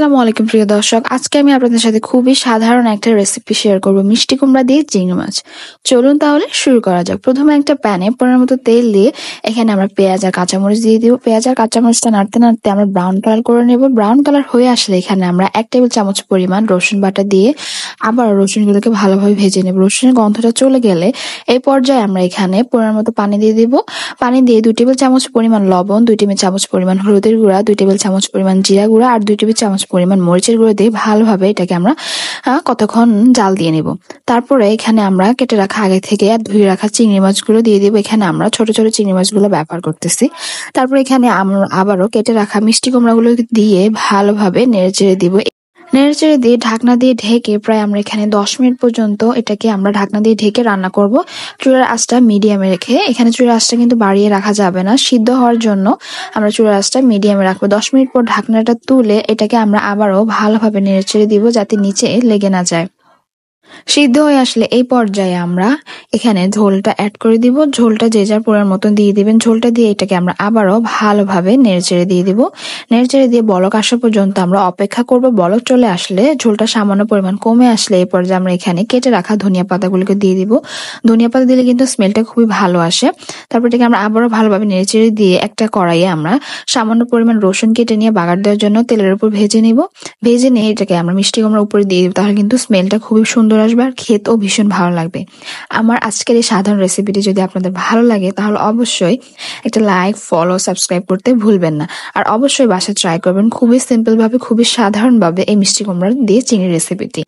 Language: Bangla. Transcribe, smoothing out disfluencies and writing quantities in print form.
আসসালামু আলাইকুম প্রিয় দর্শক, আজকে আমি আপনাদের সাথে খুবই সাধারণ একটা রেসিপি শেয়ার করব, মিষ্টি কুমড়া দিয়ে চিংড়ি মাছ। চলুন তাহলে শুরু করা যাক। প্রথমে একটা প্যানে পরিমাণ মতো তেল দিয়ে এখানে আমরা পেঁয়াজ আর কাঁচামরিচ দিয়ে দিব। পেঁয়াজ আর কাঁচামরিচটা নাড়তে নাড়তে আমরা ব্রাউন কালার করে নেব। ব্রাউন কালার হয়ে আসলে এখানে আমরা 1 টেবিল চামচ পরিমাণ রসুন বাটা দিয়ে আবার রসুনগুলোকে ভালোভাবে ভেজে নেব। রসুনের গন্ধটা চলে গেলে এই পর্যায়ে আমরা এখানে পরিমাণ মতো পানি দিয়ে দিব। পানি দিয়ে 2 টেবিল চামচ পরিমাণ লবণ, 2 টেবিল চামচ পরিমাণ হলুদের গুঁড়া, 2 টেবিল চামচ পরিমাণ জিরা গুঁড়া আর 2 টেবিল চামচ পরিমাণ মরিচের গুঁড়ো দিয়ে ভালোভাবে এটাকে আমরা কতক্ষণ জাল দিয়ে নেব। তারপরে এখানে আমরা কেটে রাখা আগে থেকে আর ধুয়ে রাখা চিংড়ি মাছগুলো দিয়ে দিব। এখানে আমরা ছোট ছোট চিংড়ি মাছগুলো ব্যবহার করতেছি। তারপর এখানে আমরা আবারও কেটে রাখা মিষ্টি কুমড়াগুলো দিয়ে ভালোভাবে নেড়েচেড়ে দিব। নেড়েচেড়ে দিয়ে ঢাকনা দিয়ে ঢেকে প্রায় আমরা এখানে 10 মিনিট পর্যন্ত এটাকে আমরা ঢাকনা দিয়ে ঢেকে রান্না করব। চুলার আঁচটা মিডিয়ামে রেখে, এখানে চুলার আঁচটা কিন্তু বাড়িয়ে রাখা যাবে না, সিদ্ধ হওয়ার জন্য আমরা চুলার আঁচটা মিডিয়ামে রাখবো। 10 মিনিট পর ঢাকনাটা তুলে এটাকে আমরা আবারও ভালোভাবে নেড়েচেড়ে দিব যাতে নিচে লেগে না যায়। সিদ্ধ হয়ে আসলে এই পর্যায়ে আমরা এখানে ঝোলটা অ্যাড করে দিব। ঝোলটা যে যার পরিমাণ মতন দিয়ে দিবেন। ঝোলটা দিয়ে এটাকে আমরা আবারও ভালোভাবে নেড়েচেড়ে দিয়ে দিব। নেড়েচেড়ে দিয়ে বলক আসা পর্যন্ত আমরা অপেক্ষা করব। বলক চলে আসলে, ঝোলটা সামান্য পরিমাণ কমে আসলে এই পর্যায়ে আমরা এখানে কেটে রাখা ধনিয়া পাতাগুলোকে দিয়ে দিব। ধনিয়া পাতা দিলে কিন্তু স্মেলটা খুবই ভালো আসে। তারপর এটাকে আমরা আবারও ভালোভাবে নেড়েচেড়ে দিয়ে একটা কড়াইয়ে আমরা সামান্য পরিমাণ রসুন কেটে নিয়ে বাগার দেওয়ার জন্য তেলের উপর ভেজে নিব। ভেজে নিয়ে এটাকে আমরা মিষ্টি কুমড়ার উপরে দিয়ে দিব। তাহলে কিন্তু স্মেলটা খুবই সুন্দর আসবে আর খেতেও ভীষণ ভালো লাগবে। আমার আজকের এই সাধারণ রেসিপিটি যদি আপনাদের ভালো লাগে তাহলে অবশ্যই একটা লাইক, ফলো, সাবস্ক্রাইব করতে ভুলবেন না। আর অবশ্যই বাসায় ট্রাই করবেন খুবই সিম্পল ভাবে, খুবই সাধারণ ভাবে এই মিষ্টি কুমড়া দিয়ে চিংড়ি রেসিপিটি।